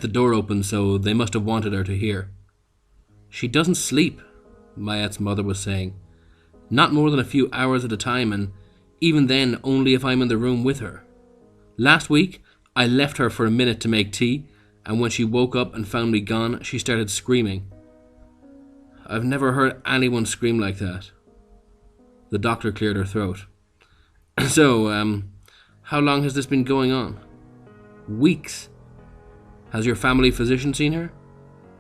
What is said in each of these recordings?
The door open, so they must have wanted her to hear. She doesn't sleep, Mayette's mother was saying. Not more than a few hours at a time, and even then only if I'm in the room with her. Last week, I left her for a minute to make tea, and when she woke up and found me gone, she started screaming. I've never heard anyone scream like that. The doctor cleared her throat. So, how long has this been going on? Weeks. Has your family physician seen her?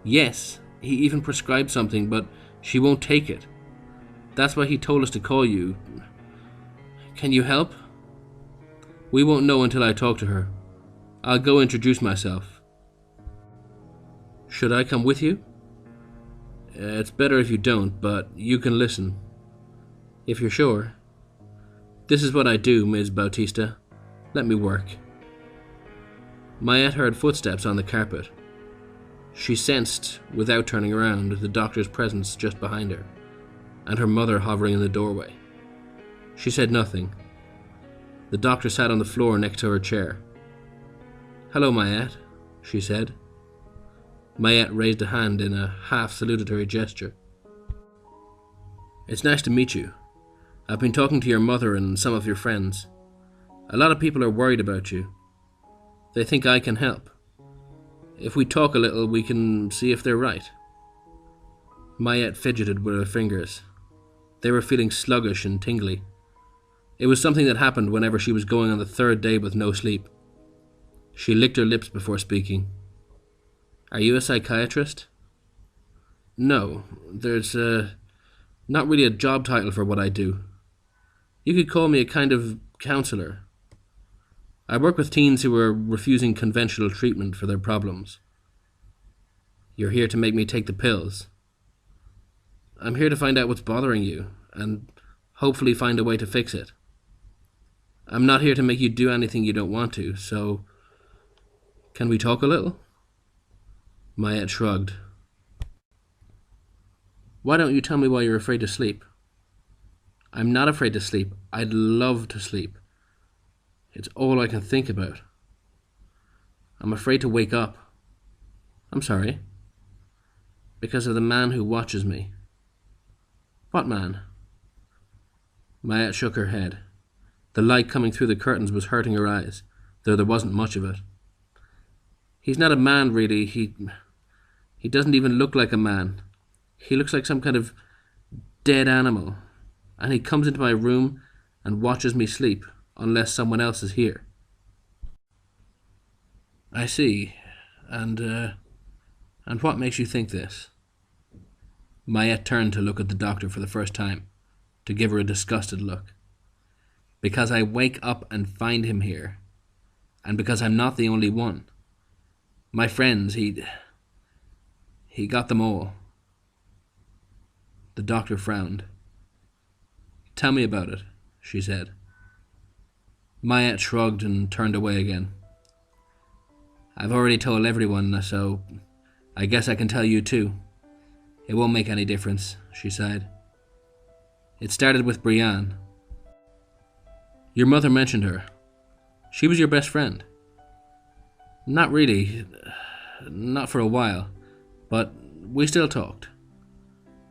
Yes, he even prescribed something, but she won't take it. That's why he told us to call you. Can you help? We won't know until I talk to her. I'll go introduce myself. Should I come with you? It's better if you don't, but you can listen. If you're sure. This is what I do, Ms. Bautista. Let me work. Mayette heard footsteps on the carpet. She sensed, without turning around, the doctor's presence just behind her, and her mother hovering in the doorway. She said nothing. The doctor sat on the floor next to her chair. Hello, Mayette, she said. Mayette raised a hand in a half-salutatory gesture. It's nice to meet you. I've been talking to your mother and some of your friends. A lot of people are worried about you. They think I can help. If we talk a little, we can see if they're right. Mayette fidgeted with her fingers. They were feeling sluggish and tingly. It was something that happened whenever she was going on the third day with no sleep. She licked her lips before speaking. Are you a psychiatrist? No, there's not really a job title for what I do. You could call me a kind of counselor. I work with teens who are refusing conventional treatment for their problems. You're here to make me take the pills. I'm here to find out what's bothering you, and hopefully find a way to fix it. I'm not here to make you do anything you don't want to, so... Can we talk a little? Mayette shrugged. Why don't you tell me why you're afraid to sleep? I'm not afraid to sleep. I'd love to sleep. It's all I can think about. I'm afraid to wake up. I'm sorry. Because of the man who watches me. What man? Mayette shook her head. The light coming through the curtains was hurting her eyes, though there wasn't much of it. He's not a man, really. He doesn't even look like a man. He looks like some kind of dead animal. And he comes into my room and watches me sleep, unless someone else is here. I see. And what makes you think this? Mayette turned to look at the doctor for the first time, to give her a disgusted look. Because I wake up and find him here. And because I'm not the only one. My friends, he got them all. The doctor frowned. Tell me about it, she said. Mayette shrugged and turned away again. I've already told everyone, so I guess I can tell you too. It won't make any difference, she sighed. It started with Brienne. Your mother mentioned her. She was your best friend. Not really. Not for a while. But we still talked.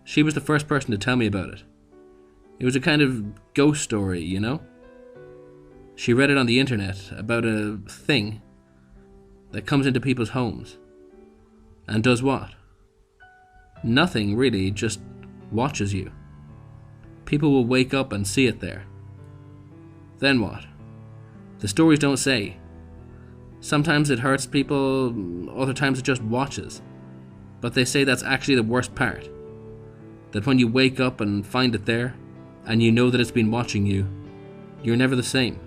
She was the first person to tell me about it. It was a kind of ghost story, you know? She read it on the internet about a thing that comes into people's homes. And does what? Nothing, really, just watches you. People will wake up and see it there. Then what? The stories don't say. Sometimes it hurts people, other times it just watches. But they say that's actually the worst part. That when you wake up and find it there, and you know that it's been watching you, you're never the same.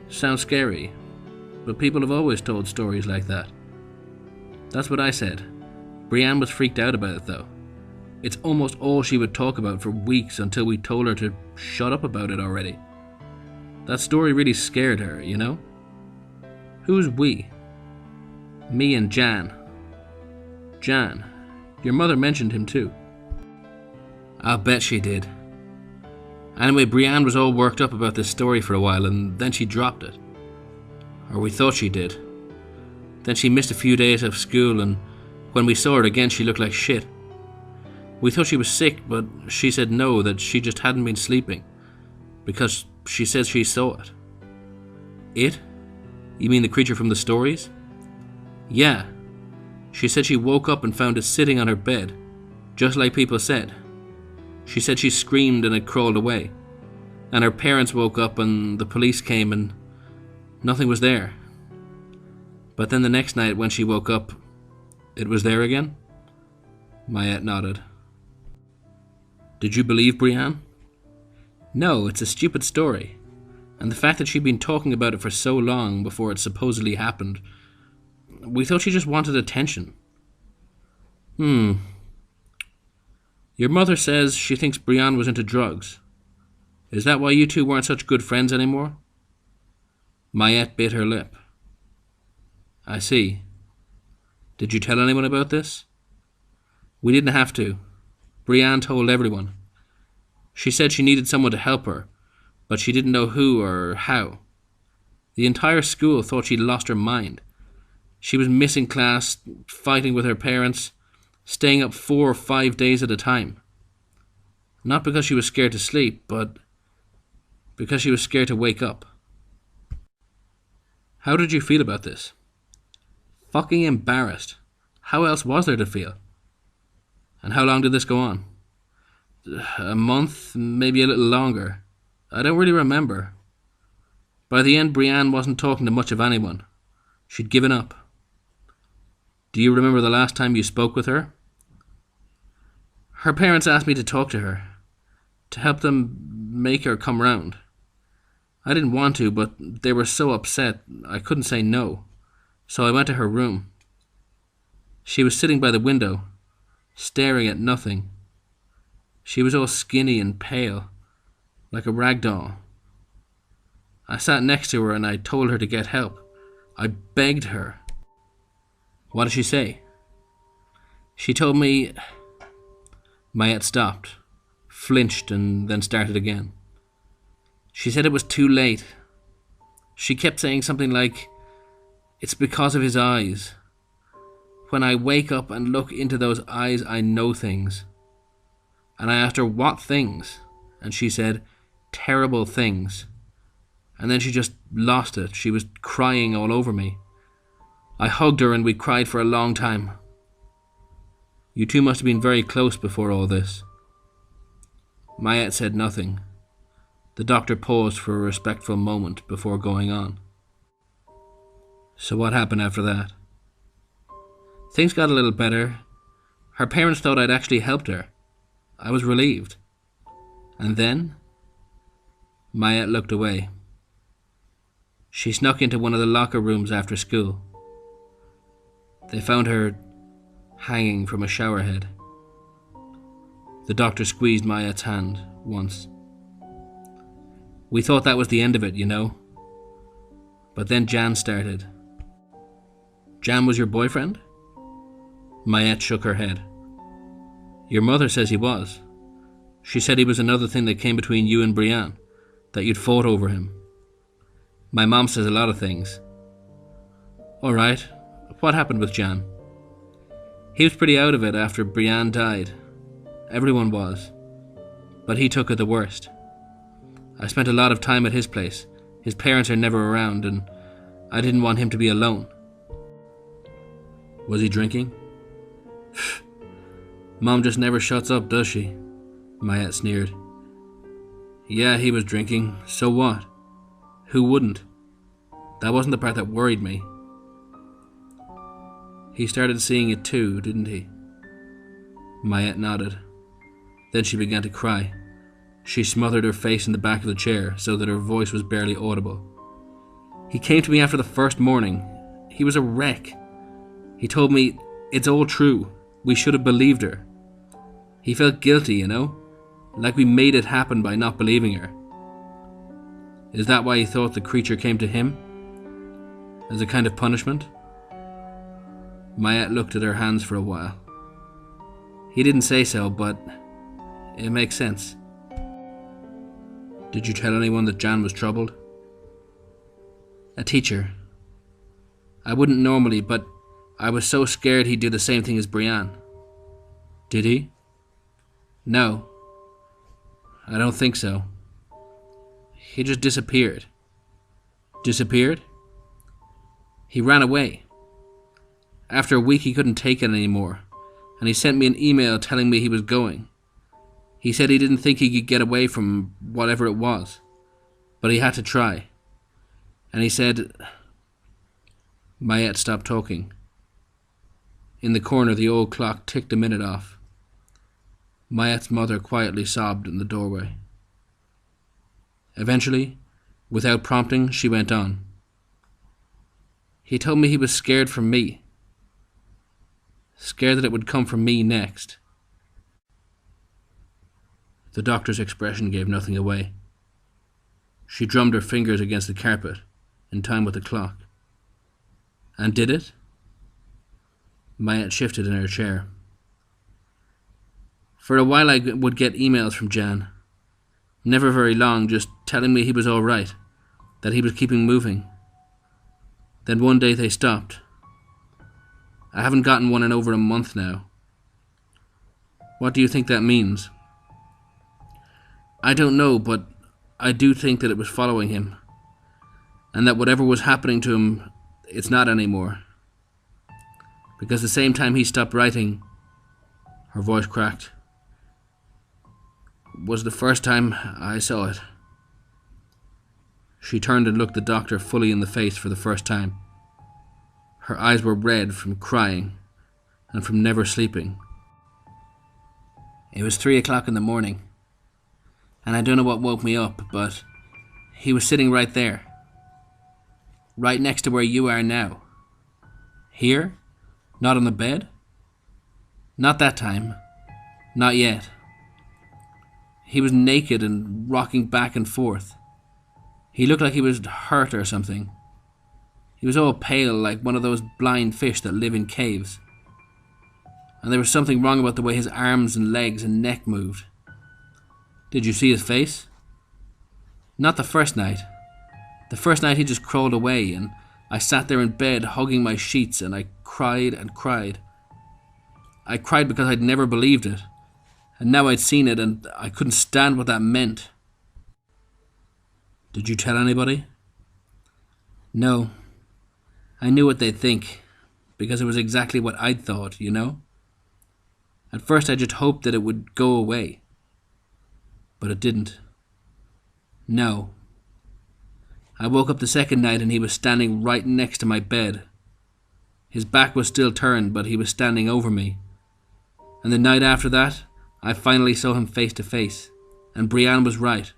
Sounds scary, but people have always told stories like that. That's what I said. Brienne was freaked out about it though. It's almost all she would talk about for weeks until we told her to shut up about it already. That story really scared her, you know? Who's we? Me and Jan. Jan. Your mother mentioned him too. I'll bet she did. Anyway, Brienne was all worked up about this story for a while and then she dropped it. Or we thought she did. Then she missed a few days of school, and when we saw her again she looked like shit. We thought she was sick, but she said no, that she just hadn't been sleeping, because she says she saw it. It? You mean the creature from the stories? Yeah. She said she woke up and found it sitting on her bed, just like people said. She said she screamed and it crawled away. And her parents woke up and the police came and nothing was there. But then the next night when she woke up, it was there again? Mayette nodded. Did you believe Brienne? No, it's a stupid story. And the fact that she'd been talking about it for so long before it supposedly happened, we thought she just wanted attention. Your mother says she thinks Brienne was into drugs. Is that why you two weren't such good friends anymore? Mayette bit her lip. I see. Did you tell anyone about this? We didn't have to. Brienne told everyone. She said she needed someone to help her, but she didn't know who or how. The entire school thought she'd lost her mind. She was missing class, fighting with her parents, staying up 4 or 5 days at a time. Not because she was scared to sleep, but because she was scared to wake up. How did you feel about this? Fucking embarrassed. How else was there to feel? And how long did this go on? A month, maybe a little longer. I don't really remember. By the end, Brienne wasn't talking to much of anyone. She'd given up. Do you remember the last time you spoke with her? Her parents asked me to talk to her, to help them make her come round. I didn't want to, but they were so upset I couldn't say no, so I went to her room. She was sitting by the window, staring at nothing. She was all skinny and pale, like a rag doll. I sat next to her and I told her to get help. I begged her. What did she say? She told me... Mayette stopped, flinched, and then started again. She said it was too late. She kept saying something like, "It's because of his eyes. When I wake up and look into those eyes, I know things." And I asked her what things, and she said, terrible things. And then she just lost it. She was crying all over me. I hugged her and we cried for a long time. You two must have been very close before all this. Mayette said nothing. The doctor paused for a respectful moment before going on. So what happened after that? Things got a little better. Her parents thought I'd actually helped her. I was relieved. And then? Mayette looked away. She snuck into one of the locker rooms after school. They found her hanging from a shower head. The doctor squeezed Mayette's hand once. We thought that was the end of it, you know. But then Jan started. Jan was your boyfriend? Mayette shook her head. Your mother says he was. She said he was another thing that came between you and Brienne, that you'd fought over him. My mom says a lot of things. All right, what happened with Jan? He was pretty out of it after Brienne died. Everyone was. But he took it the worst. I spent a lot of time at his place. His parents are never around, and I didn't want him to be alone. Was he drinking? Mom just never shuts up, does she? Mayette sneered. Yeah, he was drinking. So what? Who wouldn't? That wasn't the part that worried me. He started seeing it too, didn't he? Mayette nodded. Then she began to cry. She smothered her face in the back of the chair so that her voice was barely audible. He came to me after the first morning. He was a wreck. He told me, it's all true. We should have believed her. He felt guilty, you know? Like we made it happen by not believing her. Is that why he thought the creature came to him? As a kind of punishment? Mayette looked at her hands for a while. He didn't say so, but it makes sense. Did you tell anyone that Jan was troubled? A teacher. I wouldn't normally, but I was so scared he'd do the same thing as Brienne." "Did he?" "No, I don't think so. He just disappeared." "Disappeared?" "He ran away. After a week he couldn't take it anymore, and he sent me an email telling me he was going. He said he didn't think he could get away from whatever it was, but he had to try. And he said..." Mayette stopped talking. In the corner, the old clock ticked a minute off. Mayette's mother quietly sobbed in the doorway. Eventually, without prompting, she went on. "He told me he was scared for me. Scared that it would come from me next." The doctor's expression gave nothing away. She drummed her fingers against the carpet, in time with the clock. "And did it?" Mayette shifted in her chair. "For a while I would get emails from Jan. Never very long, just telling me he was all right, that he was keeping moving. Then one day they stopped. I haven't gotten one in over a month now. What do you think that means?" "I don't know, but I do think that it was following him, and that whatever was happening to him, it's not anymore. Because the same time he stopped writing," her voice cracked, "was the first time I saw it." She turned and looked the doctor fully in the face for the first time. Her eyes were red from crying and from never sleeping. "It was 3 o'clock in the morning, and I don't know what woke me up, but he was sitting right there. Right next to where you are now. Here? Not on the bed? Not that time. Not yet. He was naked and rocking back and forth. He looked like he was hurt or something. He was all pale, like one of those blind fish that live in caves. And there was something wrong about the way his arms and legs and neck moved." "Did you see his face?" "Not the first night. The first night he just crawled away, and I sat there in bed hugging my sheets, and I cried and cried. I cried because I'd never believed it, and now I'd seen it, and I couldn't stand what that meant." "Did you tell anybody?" "No. I knew what they'd think, because it was exactly what I'd thought, you know? At first I just hoped that it would go away. But it didn't. No. I woke up the second night and he was standing right next to my bed. His back was still turned, but he was standing over me. And the night after that, I finally saw him face to face, and Brienne was right.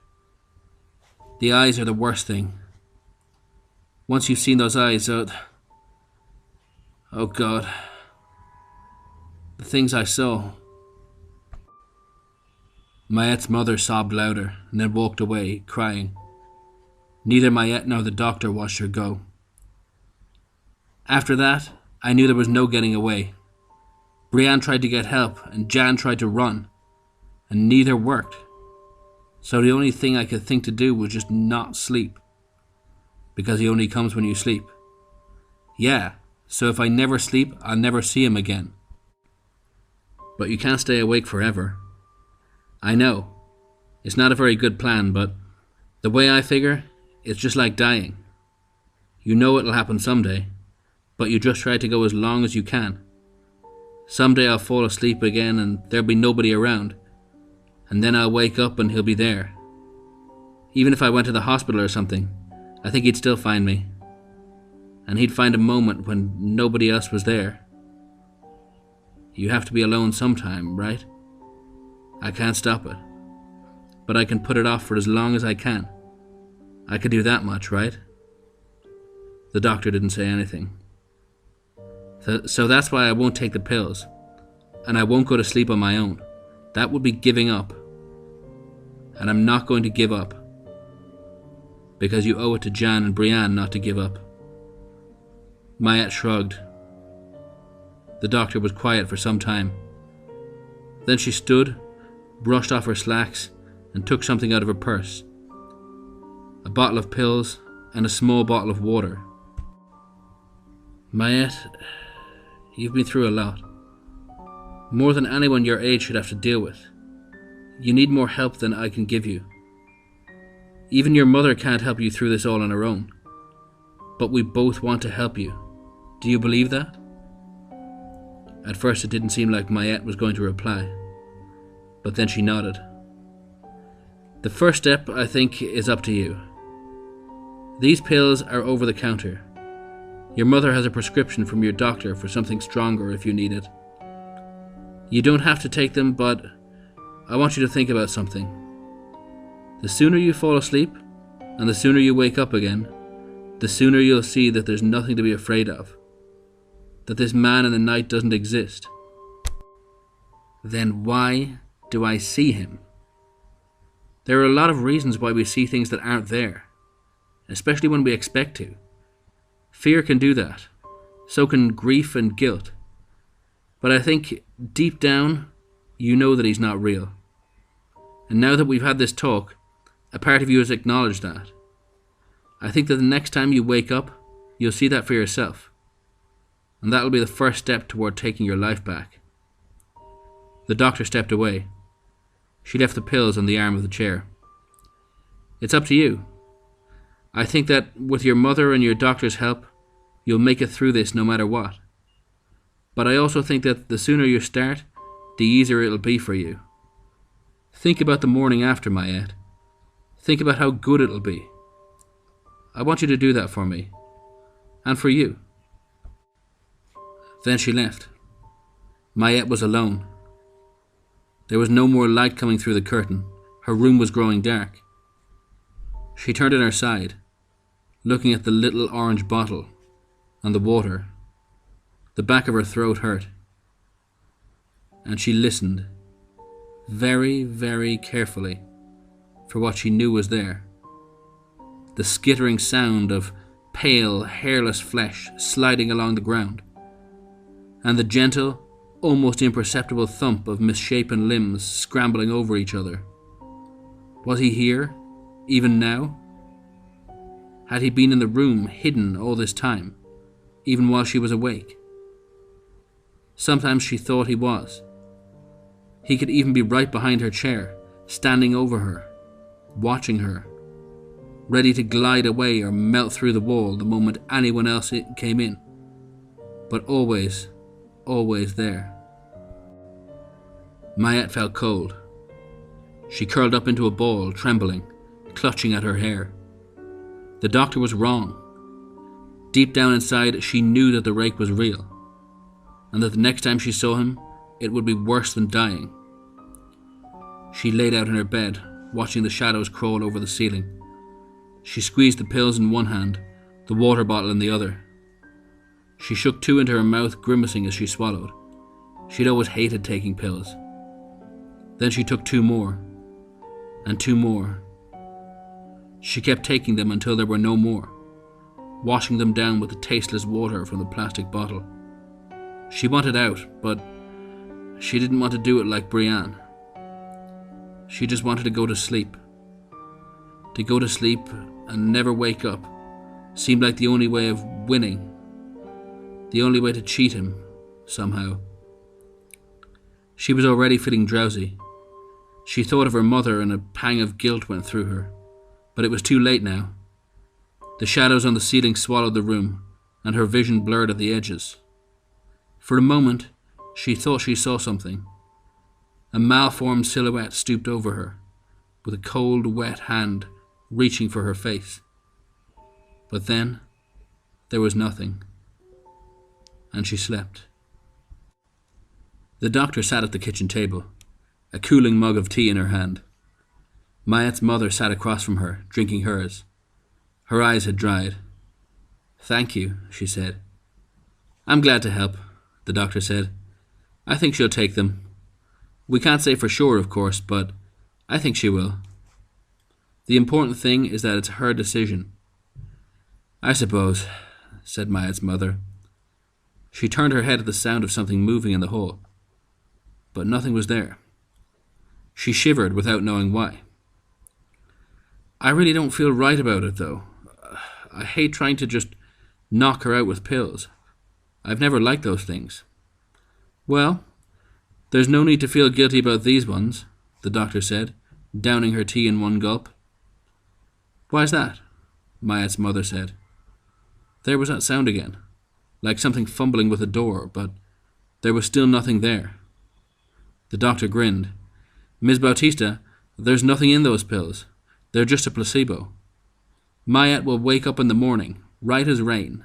The eyes are the worst thing. Once you've seen those eyes, oh God, the things I saw." Mayette's mother sobbed louder and then walked away, crying. Neither Mayette nor the doctor watched her go. After that, I knew there was no getting away. Brienne tried to get help and Jan tried to run, and neither worked. So the only thing I could think to do was just not sleep. Because he only comes when you sleep. Yeah, so if I never sleep, I'll never see him again. But you can't stay awake forever. I know. It's not a very good plan, but the way I figure, it's just like dying. You know it'll happen someday, but you just try to go as long as you can. Someday I'll fall asleep again and there'll be nobody around. And then I'll wake up and he'll be there. Even if I went to the hospital or something, I think he'd still find me. And he'd find a moment when nobody else was there. You have to be alone sometime, right? I can't stop it. But I can put it off for as long as I can. I could do that much, right? The doctor didn't say anything. So that's why I won't take the pills. And I won't go to sleep on my own. That would be giving up. And I'm not going to give up. Because you owe it to Jan and Brienne not to give up. Mayette shrugged. The doctor was quiet for some time. Then she stood, brushed off her slacks, and took something out of her purse. A bottle of pills and a small bottle of water. Mayette, you've been through a lot. More than anyone your age should have to deal with. You need more help than I can give you. Even your mother can't help you through this all on her own. But we both want to help you. Do you believe that? At first it didn't seem like Mayette was going to reply. But then she nodded. The first step, I think, is up to you. These pills are over the counter. Your mother has a prescription from your doctor for something stronger if you need it. You don't have to take them, but I want you to think about something. The sooner you fall asleep, and the sooner you wake up again, the sooner you'll see that there's nothing to be afraid of. That this man in the night doesn't exist. Then why do I see him? There are a lot of reasons why we see things that aren't there, especially when we expect to. Fear can do that. So can grief and guilt. But I think, deep down, you know that he's not real. And now that we've had this talk, a part of you has acknowledged that. I think that the next time you wake up, you'll see that for yourself. And that'll be the first step toward taking your life back. The doctor stepped away. She left the pills on the arm of the chair. It's up to you. I think that with your mother and your doctor's help, you'll make it through this no matter what. But I also think that the sooner you start, the easier it'll be for you. Think about the morning after, Mayette. Think about how good it'll be. I want you to do that for me. And for you. Then she left. Mayette was alone. There was no more light coming through the curtain. Her room was growing dark. She turned on her side, looking at the little orange bottle and the water. The back of her throat hurt. And she listened, very, very carefully, for what she knew was there. The skittering sound of pale, hairless flesh sliding along the ground, and the gentle, almost imperceptible thump of misshapen limbs scrambling over each other. Was he here, even now? Had he been in the room, hidden all this time, even while she was awake? Sometimes she thought he was. He could even be right behind her chair, standing over her, watching her, ready to glide away or melt through the wall the moment anyone else came in, but always, always there. Mayette felt cold. She curled up into a ball, trembling, clutching at her hair. The doctor was wrong. Deep down inside, she knew that the rake was real, and that the next time she saw him, it would be worse than dying. She laid out in her bed, watching the shadows crawl over the ceiling. She squeezed the pills in one hand, the water bottle in the other. She shook two into her mouth, grimacing as she swallowed. She'd always hated taking pills. Then she took two more, and two more. She kept taking them until there were no more, washing them down with the tasteless water from the plastic bottle. She wanted out, but she didn't want to do it like Brienne. She just wanted to go to sleep. To go to sleep and never wake up seemed like the only way of winning. The only way to cheat him, somehow. She was already feeling drowsy. She thought of her mother and a pang of guilt went through her. But it was too late now. The shadows on the ceiling swallowed the room, and her vision blurred at the edges. For a moment, she thought she saw something. A malformed silhouette stooped over her, with a cold, wet hand reaching for her face. But then, there was nothing, and she slept. The doctor sat at the kitchen table, a cooling mug of tea in her hand. Mayette's mother sat across from her, drinking hers. Her eyes had dried. "Thank you," she said. "I'm glad to help," the doctor said. "I think she'll take them. We can't say for sure, of course, but I think she will. The important thing is that it's her decision." "I suppose," said Mayette's mother. She turned her head at the sound of something moving in the hall, but nothing was there. She shivered without knowing why. "I really don't feel right about it, though. I hate trying to just knock her out with pills. I've never liked those things." "Well, there's no need to feel guilty about these ones," the doctor said, downing her tea in one gulp. "Why's that?" Mayat's mother said. There was that sound again, like something fumbling with a door, but there was still nothing there. The doctor grinned. "Ms. Bautista, there's nothing in those pills. They're just a placebo. Mayat will wake up in the morning, right as rain,